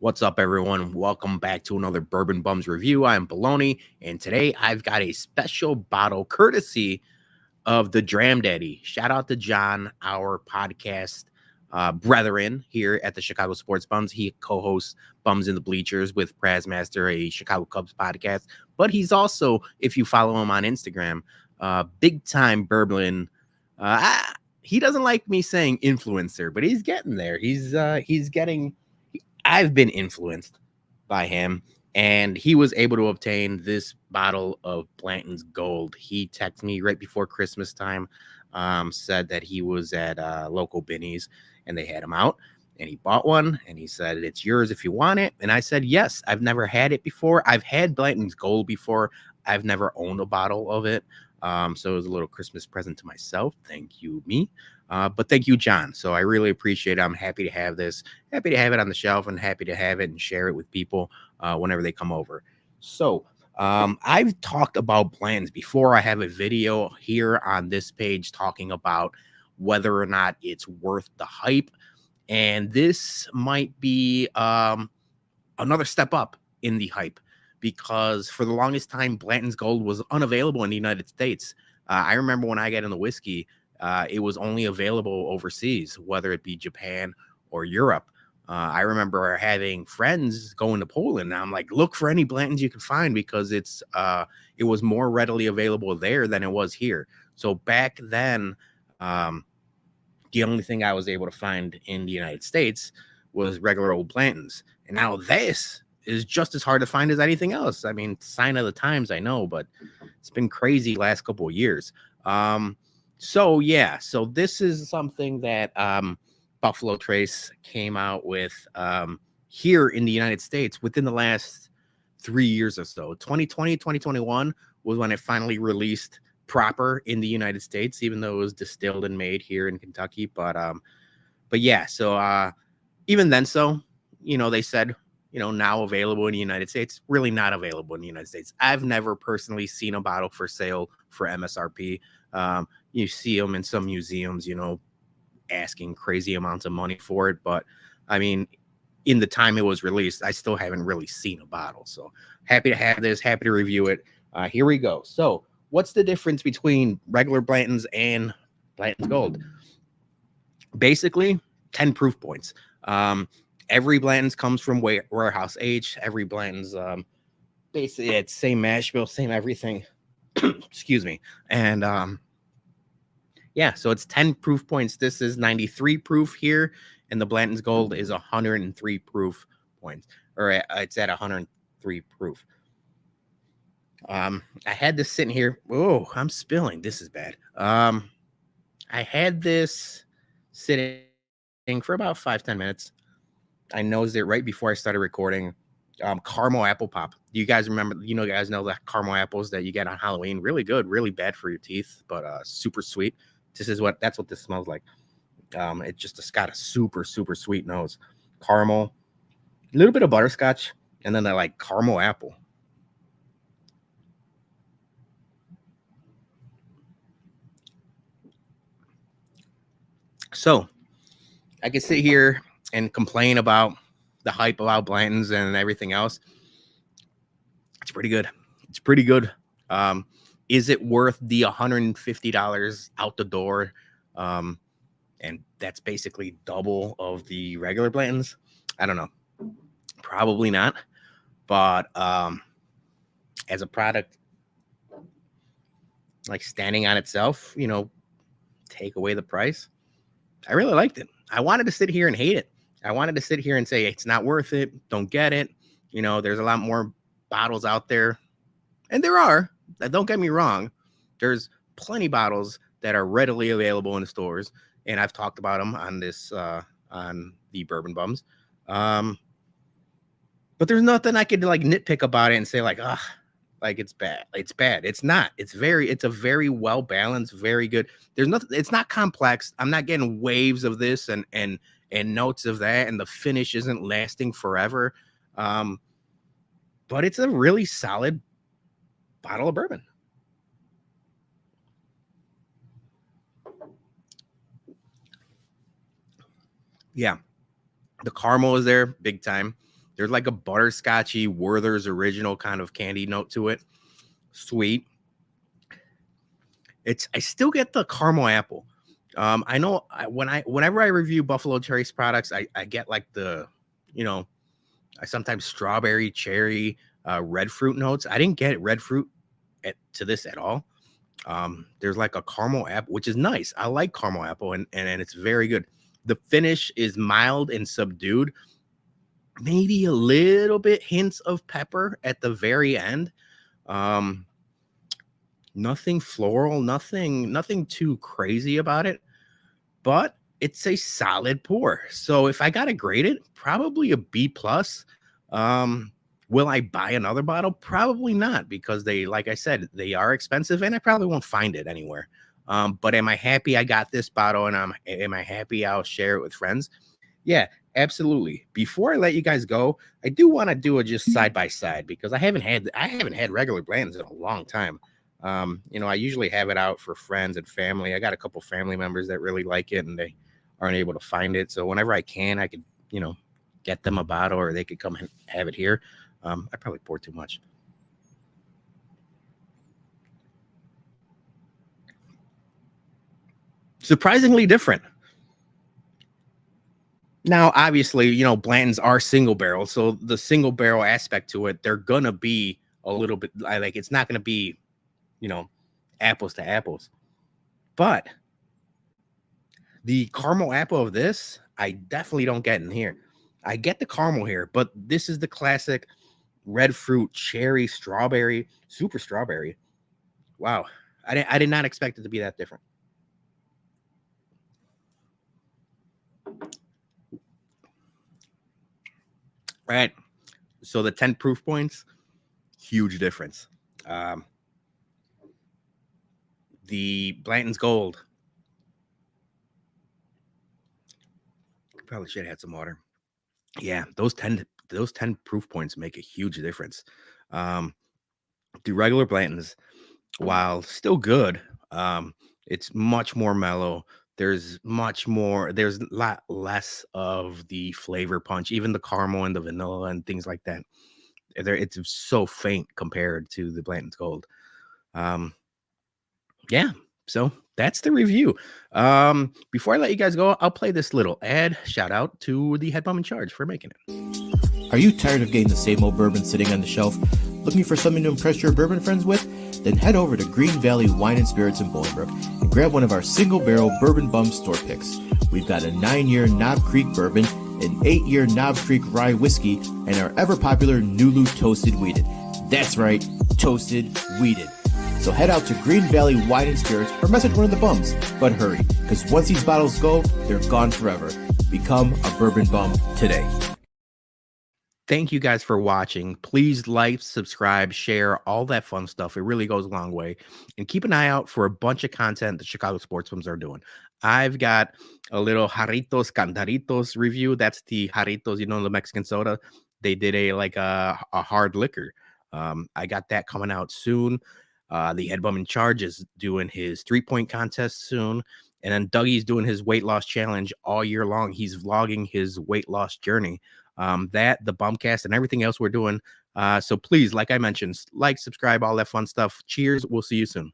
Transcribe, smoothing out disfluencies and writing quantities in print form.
What's up, everyone? Welcome back to another Bourbon Bums review. I'm Bologna, and today I've got a special bottle courtesy of the Dram Daddy. Shout out to John, our podcast brethren here at the Chicago Sports Bums. He co-hosts Bums in the Bleachers with Prazmaster, a Chicago Cubs podcast. But he's also, if you follow him on Instagram, big time bourbon. He doesn't like me saying influencer, but he's getting there. He's getting. I've been influenced by him, and he was able to obtain this bottle of Blanton's Gold. He texted me right before Christmas time, said that he was at local Binny's and they had him out, and he bought one, and he said, "It's yours if you want it." And I said, "Yes, I've never had it before. I've had Blanton's Gold before. I've never owned a bottle of it. So it was a little Christmas present to myself. Thank you, me. But thank you, John. So I really appreciate it. I'm happy to have this, happy to have it on the shelf, and happy to have it and share it with people whenever they come over. So I've talked about Blanton's before. I have a video here on this page talking about whether or not it's worth the hype. And this might be another step up in the hype, because for the longest time, Blanton's Gold was unavailable in the United States. I remember when I got into whiskey, it was only available overseas, whether it be Japan or Europe. I remember having friends going to Poland, and I'm like, look for any Blantons you can find, because it was more readily available there than it was here. So back then, the only thing I was able to find in the United States was regular old Blantons. And now this is just as hard to find as anything else. I mean, sign of the times, I know, but it's been crazy last couple of years. So this is something that Buffalo Trace came out with here in the United States within the last 3 years or so. 2020, 2021 was when it finally released proper in the United States, even though it was distilled and made here in Kentucky. But even then, they said, now available in the United States, really not available in the United States. I've never personally seen a bottle for sale for MSRP. You see them in some museums, asking crazy amounts of money for it. But I mean, in the time it was released, I still haven't really seen a bottle. So happy to have this, happy to review it. Here we go. So what's the difference between regular Blanton's and Blanton's Gold? Basically, 10 proof points. Every Blanton's comes from warehouse age. Every Blanton's, basically, it's same mash bill, same everything. Excuse me. And so it's 10 proof points. This is 93 proof here, and the Blanton's Gold is 103 proof points, or it's at 103 proof. I had this sitting here. Oh, I'm spilling. This is bad. I had this sitting for about 5-10 minutes. I nosed it right before I started recording. Caramel apple pop. Do you guys remember? You guys know the caramel apples that you get on Halloween. Really good, really bad for your teeth, but super sweet. That's what this smells like. It's got a super, super sweet nose. Caramel, a little bit of butterscotch, and then that caramel apple. So I can sit here and complain about the hype about Blanton's and everything else. It's pretty good. It's pretty good. Is it worth the $150 out the door? And that's basically double of the regular Blanton's. I don't know. Probably not. But as a product, standing on itself, take away the price, I really liked it. I wanted to sit here and hate it. I wanted to sit here and say, it's not worth it. Don't get it. There's a lot more bottles out there. And there are. Don't get me wrong. There's plenty of bottles that are readily available in the stores. And I've talked about them on this, on the Bourbon Bums. But there's nothing I could nitpick about it and say it's bad. It's bad. It's not. It's a very well balanced, very good. There's nothing. It's not complex. I'm not getting waves of this and notes of that, and the finish isn't lasting forever. But it's a really solid bottle of bourbon. Yeah, the caramel is there big time. There's like a butterscotchy Werther's original kind of candy note to it. Sweet. I still get the caramel apple. I know whenever I review Buffalo Trace products, I get like the, I sometimes strawberry, cherry, red fruit notes. I didn't get red fruit to this at all. There's like a caramel apple, which is nice. I like caramel apple, and it's very good. The finish is mild and subdued. Maybe a little bit hints of pepper at the very end. Nothing floral, nothing too crazy about it, but it's a solid pour. So if I gotta grade it, probably a B plus. Will I buy another bottle? Probably not, because like I said, they are expensive and I probably won't find it anywhere. But am I happy I got this bottle, and am I happy I'll share it with friends? Yeah, absolutely. Before I let you guys go, I do want to do a just side by side, because I haven't had regular Blantons in a long time. I usually have it out for friends and family. I got a couple family members that really like it, and they aren't able to find it. So whenever I can, I could, get them a bottle, or they could come and have it here. I probably pour too much. Surprisingly different. Now, obviously, Blantons are single barrel. So the single barrel aspect to it, they're going to be a little bit like, it's not going to be, apples to apples. But the caramel apple of this, I definitely don't get in here. I get the caramel here, but this is the classic red fruit, cherry, strawberry, super strawberry. Wow. I did not expect it to be that different. All right. So the 10 proof points, huge difference. The Blanton's Gold. Probably should have had some water. Yeah, those 10 proof points make a huge difference. The regular Blantons, while still good, it's much more mellow. There's a lot less of the flavor punch, even the caramel and the vanilla and things like that. It's so faint compared to the Blanton's Gold. Yeah, so that's the review. Before I let you guys go, I'll play this little ad. Shout out to the head bum in charge for making it. Are you tired of getting the same old bourbon sitting on the shelf? Looking for something to impress your bourbon friends with? Then head over to Greene Valley Wine and Spirits in Bolingbrook and grab one of our single barrel Bourbon Bums store picks. We've got a 9-year Knob Creek bourbon, an 8-year Knob Creek rye whiskey, and our ever popular NULU toasted wheated. That's right, toasted wheated. So head out to Greene Valley Wine and Spirits or message one of the bums. But hurry, because once these bottles go, they're gone forever. Become a bourbon bum today. Thank you guys for watching. Please like, subscribe, share, all that fun stuff. It really goes a long way. And keep an eye out for a bunch of content that Chicago Sports Bums are doing. I've got a little Jarritos Cantaritos review. That's the Jarritos, the Mexican soda. They did a hard liquor. I got that coming out soon. The head bum in charge is doing his 3-point contest soon. And then Dougie's doing his weight loss challenge all year long. He's vlogging his weight loss journey. The Bumcast and everything else we're doing. So please, like I mentioned, like, subscribe, all that fun stuff. Cheers. We'll see you soon.